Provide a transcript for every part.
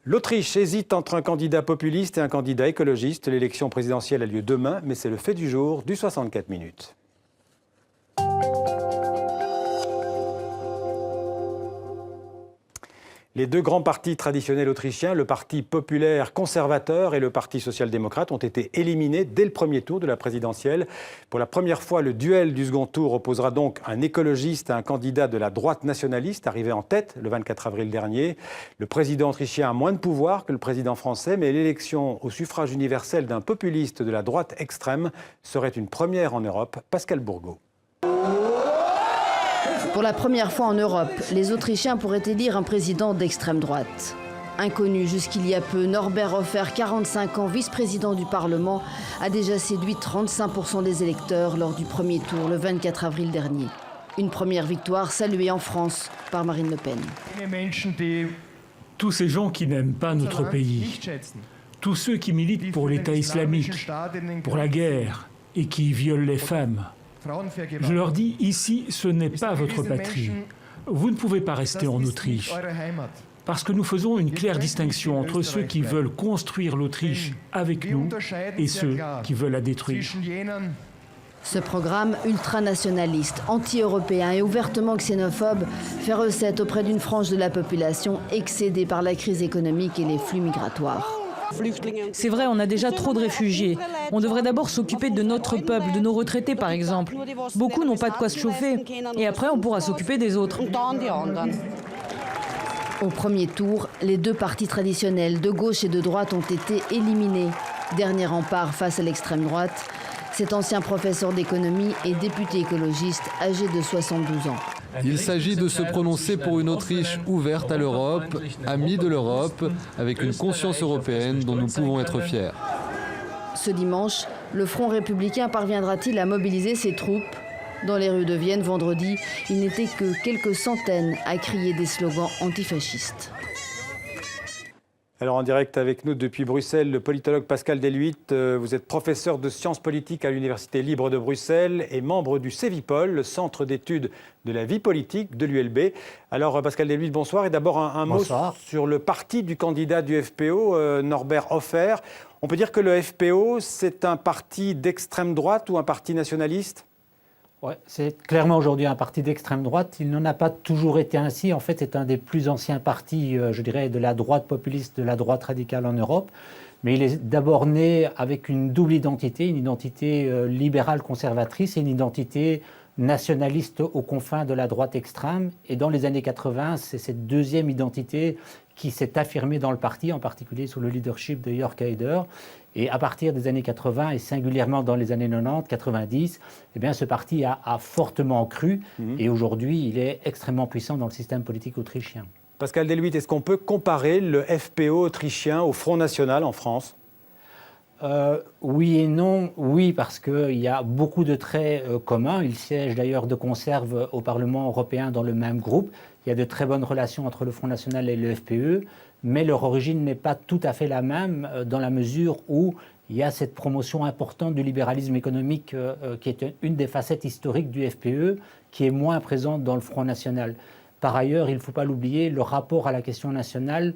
L'Autriche hésite entre un candidat populiste et un candidat écologiste. L'élection présidentielle a lieu demain, mais c'est le fait du jour du 64 minutes. Les deux grands partis traditionnels autrichiens, le Parti populaire conservateur et le Parti social-démocrate, ont été éliminés dès le premier tour de la présidentielle. Pour la première fois, le duel du second tour opposera donc un écologiste à un candidat de la droite nationaliste, arrivé en tête le 24 avril dernier. Le président autrichien a moins de pouvoir que le président français, mais l'élection au suffrage universel d'un populiste de la droite extrême serait une première en Europe. Pascal Bourgault. Pour la première fois en Europe, les Autrichiens pourraient élire un président d'extrême droite. Inconnu jusqu'il y a peu, Norbert Hofer, 45 ans, vice-président du Parlement, a déjà séduit 35% des électeurs lors du premier tour le 24 avril dernier. Une première victoire saluée en France par Marine Le Pen. Tous ces gens qui n'aiment pas notre pays, tous ceux qui militent pour l'État islamique, pour la guerre et qui violent les femmes, je leur dis, ici, ce n'est pas votre patrie. Vous ne pouvez pas rester en Autriche. Parce que nous faisons une claire distinction entre ceux qui veulent construire l'Autriche avec nous et ceux qui veulent la détruire. Ce programme ultranationaliste, anti-européen et ouvertement xénophobe fait recette auprès d'une frange de la population excédée par la crise économique et les flux migratoires. C'est vrai, on a déjà trop de réfugiés. On devrait d'abord s'occuper de notre peuple, de nos retraités par exemple. Beaucoup n'ont pas de quoi se chauffer. Et après, on pourra s'occuper des autres. Au premier tour, les deux partis traditionnels de gauche et de droite ont été éliminés. Dernier rempart face à l'extrême droite, cet ancien professeur d'économie et député écologiste âgé de 72 ans. Il s'agit de se prononcer pour une Autriche ouverte à l'Europe, amie de l'Europe, avec une conscience européenne dont nous pouvons être fiers. Ce dimanche, le Front républicain parviendra-t-il à mobiliser ses troupes ? Dans les rues de Vienne, vendredi, il n'était que quelques centaines à crier des slogans antifascistes. Alors en direct avec nous depuis Bruxelles, le politologue Pascal Deluitte. Vous êtes professeur de sciences politiques à l'Université libre de Bruxelles et membre du CEVIPOL, le Centre d'études de la vie politique de l'ULB. Alors Pascal Deluitte, bonsoir. Et d'abord un mot sur le parti du candidat du FPO, Norbert Hofer. On peut dire que le FPO, c'est un parti d'extrême droite ou un parti nationaliste ? Ouais, c'est clairement aujourd'hui un parti d'extrême droite. Il n'en a pas toujours été ainsi. En fait, c'est un des plus anciens partis, je dirais, de la droite populiste, de la droite radicale en Europe. Mais il est d'abord né avec une double identité, une identité libérale conservatrice et une identité nationaliste aux confins de la droite extrême. Et dans les années 80, c'est cette deuxième identité qui s'est affirmée dans le parti, en particulier sous le leadership de Jörg Haider. Et à partir des années 80 et singulièrement dans les années 90, 90, eh bien, ce parti a fortement cru et aujourd'hui, il est extrêmement puissant dans le système politique autrichien. Pascal Deluitte, est-ce qu'on peut comparer le FPO autrichien au Front National en France ? Oui et non. Oui, parce qu'il y a beaucoup de traits communs. Ils siègent d'ailleurs de conserve au Parlement européen dans le même groupe. Il y a de très bonnes relations entre le Front National et le FPE, mais leur origine n'est pas tout à fait la même dans la mesure où il y a cette promotion importante du libéralisme économique qui est une des facettes historiques du FPE, qui est moins présente dans le Front National. Par ailleurs, il ne faut pas l'oublier, le rapport à la question nationale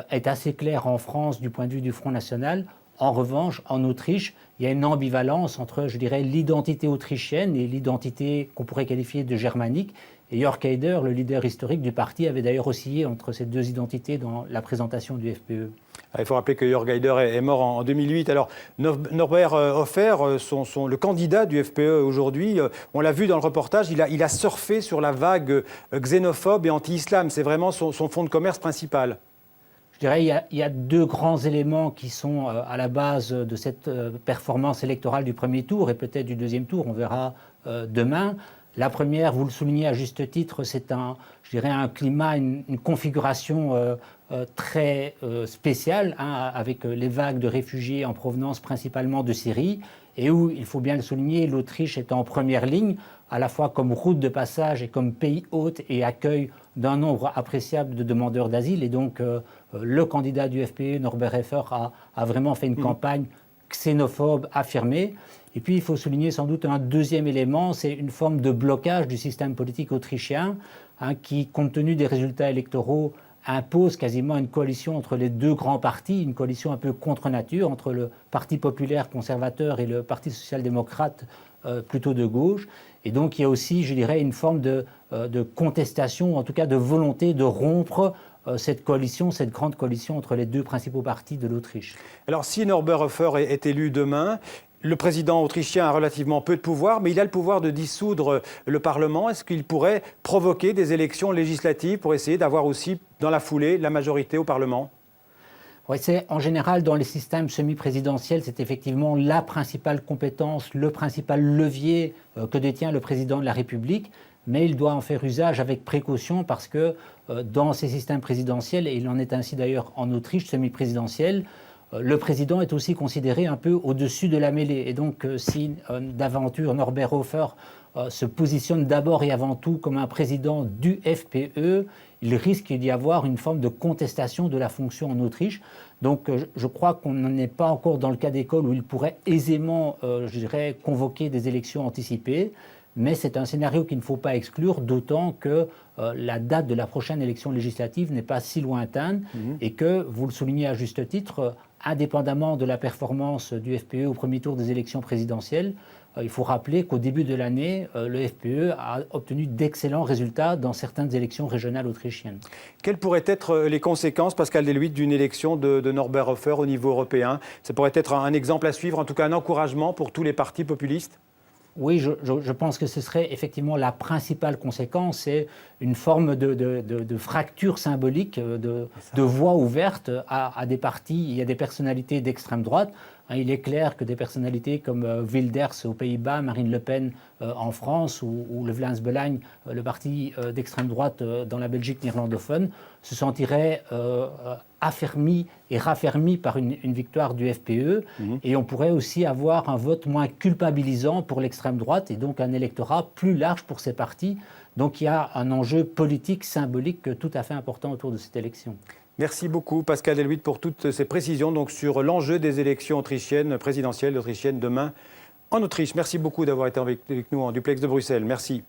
est assez clair en France du point de vue du Front National. En revanche, en Autriche, il y a une ambivalence entre, je dirais, l'identité autrichienne et l'identité qu'on pourrait qualifier de germanique. Et Jörg Haider, le leader historique du parti, avait d'ailleurs oscillé entre ces deux identités dans la présentation du FPE. Il faut rappeler que Jörg Haider est mort en 2008. Alors, Norbert Hofer, le candidat du FPE aujourd'hui, on l'a vu dans le reportage, il a surfé sur la vague xénophobe et anti-islam. C'est vraiment son fonds de commerce principal. Je dirais il y a deux grands éléments qui sont à la base de cette performance électorale du premier tour et peut-être du deuxième tour, on verra demain. La première, vous le soulignez à juste titre, c'est un climat, une configuration très spéciale, avec les vagues de réfugiés en provenance principalement de Syrie, et où, il faut bien le souligner, l'Autriche est en première ligne, à la fois comme route de passage et comme pays hôte et accueil d'un nombre appréciable de demandeurs d'asile. Et donc, le candidat du FPE, Norbert Hofer, a vraiment fait une campagne xénophobe affirmée. Et puis, il faut souligner sans doute un deuxième élément, c'est une forme de blocage du système politique autrichien, qui, compte tenu des résultats électoraux impose quasiment une coalition entre les deux grands partis, une coalition un peu contre nature entre le Parti populaire conservateur et le Parti social-démocrate plutôt de gauche. Et donc il y a aussi, je dirais, une forme de contestation, en tout cas de volonté de rompre cette coalition, cette grande coalition entre les deux principaux partis de l'Autriche. Alors si Norbert Hofer est élu demain, le président autrichien a relativement peu de pouvoir, mais il a le pouvoir de dissoudre le Parlement. Est-ce qu'il pourrait provoquer des élections législatives pour essayer d'avoir aussi, dans la foulée, la majorité au Parlement ? Oui, en général, dans les systèmes semi-présidentiels, c'est effectivement la principale compétence, le principal levier que détient le président de la République, mais il doit en faire usage avec précaution parce que dans ces systèmes présidentiels, et il en est ainsi d'ailleurs en Autriche semi-présidentielle, le président est aussi considéré un peu au-dessus de la mêlée. Et donc, si d'aventure Norbert Hofer se positionne d'abord et avant tout comme un président du FPÖ, il risque d'y avoir une forme de contestation de la fonction en Autriche. Donc, je crois qu'on n'en est pas encore dans le cas d'école où il pourrait aisément, je dirais, convoquer des élections anticipées. Mais c'est un scénario qu'il ne faut pas exclure, d'autant que la date de la prochaine élection législative n'est pas si lointaine et que, vous le soulignez à juste titre, indépendamment de la performance du FPÖ au premier tour des élections présidentielles, il faut rappeler qu'au début de l'année, le FPÖ a obtenu d'excellents résultats dans certaines élections régionales autrichiennes. Quelles pourraient être les conséquences, Pascal Deluit, d'une élection de Norbert Hofer au niveau européen ? Ça pourrait être un exemple à suivre, en tout cas un encouragement pour tous les partis populistes ? Oui, je pense que ce serait effectivement la principale conséquence, c'est une forme de fracture symbolique, de voie ouverte à des partis et à des personnalités d'extrême droite. Il est clair que des personnalités comme Wilders aux Pays-Bas, Marine Le Pen en France ou le Vlaams Belang, le parti d'extrême droite dans la Belgique néerlandophone, se sentiraient affermis et raffermis par une victoire du FPÖ. Et on pourrait aussi avoir un vote moins culpabilisant pour l'extrême droite et donc un électorat plus large pour ces partis. Donc il y a un enjeu politique, symbolique tout à fait important autour de cette élection. Merci beaucoup Pascal Deluit pour toutes ces précisions donc, sur l'enjeu des élections autrichiennes, présidentielles autrichiennes demain en Autriche. Merci beaucoup d'avoir été avec nous en duplex de Bruxelles. Merci.